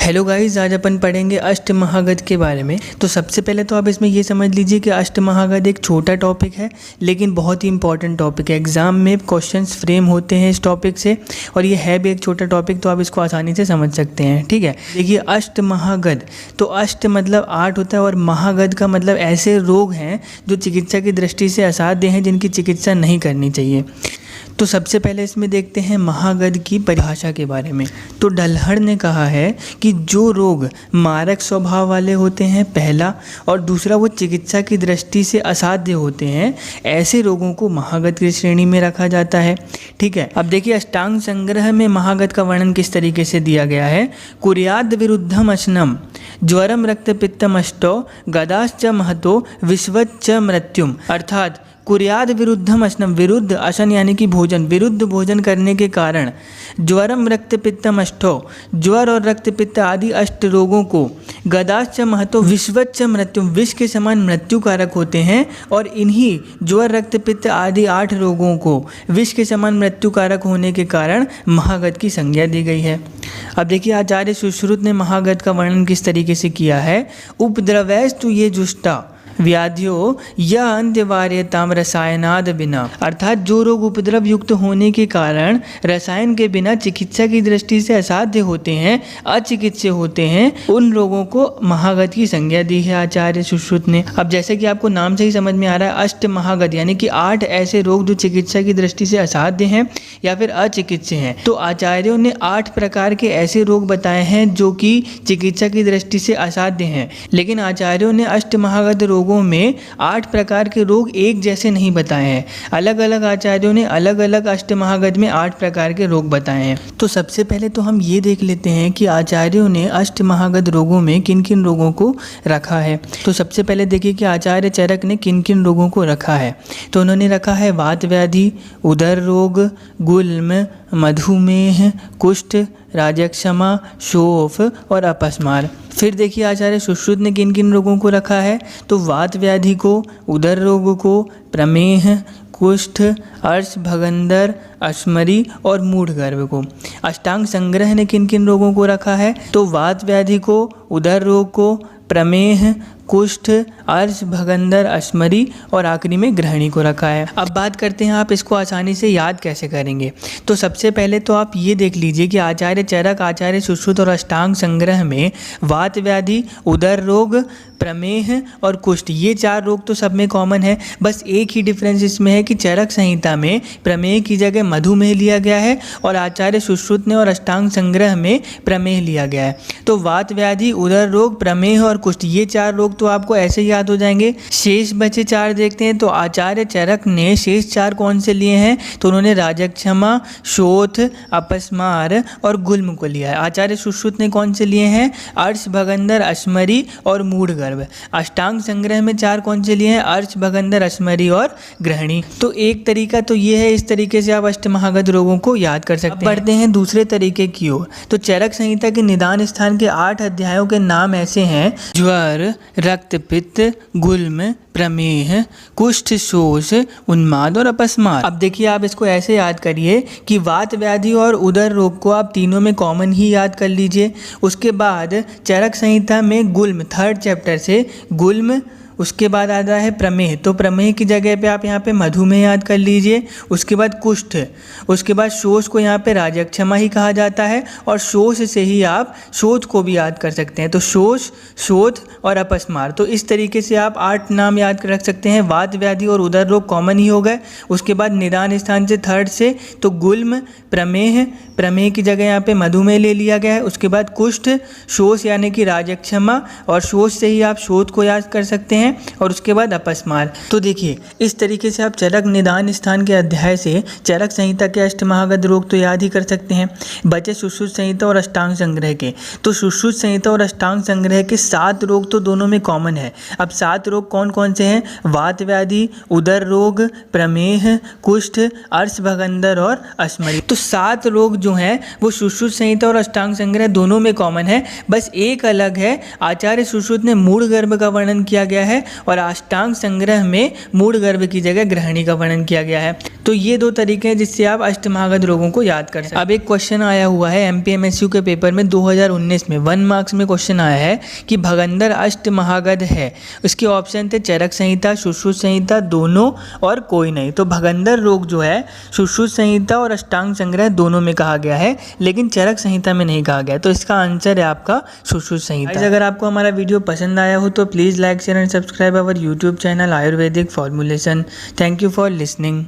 Hello guys, आज अपन पढ़ेंगे अष्टमहागध के बारे में। तो सबसे पहले तो आप इसमें ये समझ लीजिए कि अष्टमहागध एक छोटा टॉपिक है लेकिन बहुत ही इंपॉर्टेंट टॉपिक है। एग्जाम में क्वेश्चंस फ्रेम होते हैं इस टॉपिक से और ये है भी एक छोटा टॉपिक, तो आप इसको आसानी से समझ सकते हैं। ठीक है, देखिए अष्टमहागध, तो अष्ट मतलब 8 होता है और महागध का मतलब ऐसे रोग हैं जो चिकित्सा की दृष्टि से असाध्य हैं, जिनकी चिकित्सा नहीं करनी चाहिए। तो सबसे पहले इसमें देखते हैं महागध की परिभाषा के बारे में। तो डल्हड़ ने कहा है कि जो रोग मारक स्वभाव वाले होते हैं पहला, और दूसरा वो चिकित्सा की दृष्टि से असाध्य होते हैं, ऐसे रोगों को महागध की श्रेणी में रखा जाता है। ठीक है, अब देखिए अष्टांग संग्रह में महागध का वर्णन किस तरीके से दिया गया है। कुर्याद विरुद्धम अशनम ज्वरम रक्त पित्तम अष्टो गदाश्च महतो विश्वच्च मृत्युम। अर्थात कुर्याद विरुद्धम अशनम, विरुद्ध अशन यानी कि भोजन, विरुद्ध भोजन करने के कारण ज्वरम रक्त पित्तम अष्टो, ज्वर और रक्त पित्त आदि अष्ट रोगों को, गदाश्च महतो विश्वच्च मृत्युम, विष के समान मृत्यु कारक होते हैं, और इन्हीं ज्वर रक्त पित्त आदि 8 रोगों को विष के समान मृत्यु कारक होने के कारण महागध की संज्ञा दी गई है। अब देखिए आचार्य सुश्रुत ने महागध का वर्णन किस तरीके से किया है। उपद्रवैस्तु ये जुष्टा व्याधियों या अंत्यवार्यताम रसायनाद बिना, अर्थात जो रोग उपद्रव युक्त होने के कारण रसायन के बिना चिकित्सा की दृष्टि से असाध्य होते हैं, अचिकित्सीय होते हैं, उन रोगों को महागध की संज्ञा दी है आचार्य सुश्रुत ने। अब जैसे कि आपको नाम से ही समझ में आ रहा है, अष्ट महागध यानी कि 8 ऐसे रोग जो चिकित्सा की दृष्टि से असाध्य हैं या फिर अचिकित्सीय हैं। तो आचार्यों ने 8 प्रकार के ऐसे रोग बताए हैं जो कि चिकित्सा की दृष्टि से असाध्य हैं, लेकिन आचार्यों ने अष्ट महागध रोगों में 8 प्रकार के रोग एक जैसे नहीं बताए हैं। अलग अलग आचार्यों ने अलग अलग अष्टमहागध में 8 प्रकार के रोग बताए हैं। तो सबसे पहले तो हम ये देख लेते हैं कि आचार्यों ने अष्टमहागध रोगों में किन किन रोगों को रखा है। तो सबसे पहले देखिए कि आचार्य चरक ने किन किन रोगों को रखा है। तो उन्होंने रखा है वात व्याधि, उदर रोग, गुल्म, मधुमेह, कुष्ठ, राजक्षमा, शोफ और अपस्मार। फिर देखिए आचार्य सुश्रुत ने किन किन रोगों को रखा है। तो वात व्याधि को, उदर रोग को, प्रमेह, कुष्ठ, अर्श भगंदर, अश्मरी और मूढ़गर्भ को। अष्टांग संग्रह ने किन किन रोगों को रखा है। तो वात व्याधि को, उदर रोग को, प्रमेह, कुष्ठ, अर्श भगंदर, अश्मरी और आखिरी में ग्रहणी को रखा है। अब बात करते हैं आप इसको आसानी से याद कैसे करेंगे। तो सबसे पहले तो आप ये देख लीजिए कि आचार्य चरक, आचार्य सुश्रुत और अष्टांग संग्रह में वात व्याधि, उदर रोग, प्रमेह और कुष्ठ, ये 4 रोग तो सब में कॉमन है। बस एक ही डिफरेंस इसमें है कि चरक संहिता में प्रमेह की जगह मधुमेह लिया गया है और आचार्य सुश्रुत ने और अष्टांग संग्रह में प्रमेह लिया गया है। तो वात व्याधि, उदर रोग, प्रमेह और कुष्ठ, ये 4 रोग तो आपको ऐसे ही याद हो जाएंगे। शेष बचे 4 देखते हैं। तो आचार्य चरक ने शेष 4 कौन से लिए हैं। तो उन्होंने राजक्षमा, शोथ, अपस्मार और गुल्म को लिया है। आचार्य सुश्रुत ने कौन से लिए हैं। अर्श भगंदर, अश्मरी और मूढ़गर्भ। अष्टांग संग्रह में 4 कौन से लिए हैं। अर्श भगंदर, अश्मरी और ग्रहणी। तो एक तरीका तो ये है, इस तरीके से आप अष्टमहागध रोगों को याद कर सकते हैं। बढ़ते हैं दूसरे तरीके की ओर। तो चरक संहिता के निदान स्थान के 8 अध्यायों के नाम ऐसे हैं। ज्वर, रक्त पित्त, गुल्म, प्रमेह, कुष्ठ, शोष, उन्माद और अपस्मार। अब देखिए आप इसको ऐसे याद करिए कि वात व्याधि और उदर रोग को आप तीनों में कॉमन ही याद कर लीजिए। उसके बाद चरक संहिता में गुल्म, 3rd चैप्टर से गुल्म, उसके बाद आता है प्रमेह। तो प्रमेह की जगह पे आप यहाँ पे मधुमेह याद कर लीजिए। उसके बाद कुष्ठ, उसके बाद शोष को यहाँ पे राजक्षमा ही कहा जाता है और शोष से ही आप शोथ को भी याद कर सकते हैं। तो शोष, शोथ और अपस्मार। तो इस तरीके से आप 8 नाम याद रख सकते हैं। वात व्याधि और उदर रोग कॉमन ही हो गए। उसके बाद निदान स्थान से 3rd से तो गुल्म, प्रमेह, प्रमेह की जगह यहाँ पे मधुमेह ले लिया गया है। उसके बाद कुष्ठ, शोष यानी कि राजक्षमा और शोष से ही आप शोथ को याद कर सकते हैं। और उसके बाद अपस्मार। तो देखिए इस तरीके से आप चरक निदान स्थान के अध्याय से चरक संहिता के अष्टमहागध रोग तो याद ही कर सकते हैं। बचे सुश्रुत संहिता और अष्टांग संग्रह के। तो सुश्रुत संहिता और अष्टांग संग्रह के 7 रोग तो दोनों में कॉमन है। अब 7 रोग कौन कौन से हैं। वात व्याधि, उदर रोग, प्रमेह, कुष्ठ, अर्श भगंदर और अश्मरी। तो 7 रोग जो हैं वो सुश्रुत संहिता और अष्टांग संग्रह दोनों में कॉमन है। बस एक अलग है, आचार्य सुश्रुत ने मूढ़गर्भ का वर्णन किया गया है और अष्टांग संग्रह में मूढ़गर्भ की जगह ग्रहणी का वर्णन किया गया है। तो ये 2 तरीके हैं जिससे आप अष्टमहागध रोगों को याद कर सकते हैं। अब एक क्वेश्चन आया हुआ है MPMSU के पेपर में 2019 में 1 मार्क्स में क्वेश्चन आया है कि भगंदर अष्टमहागध है। उसके ऑप्शन थे चरक संहिता, सुश्रुत संहिता, दोनों और कोई नहीं। तो भगंदर रोग जो है सुश्रुत संहिता और अष्टांग संग्रह दोनों में कहा गया है, लेकिन चरक संहिता में नहीं कहा गया। तो इसका आंसर है आपका सुश्रुत संहिता। अगर आपको हमारा वीडियो पसंद आया हो तो please like share and subscribe our YouTube channel Ayurvedic formulation. Thank you for listening.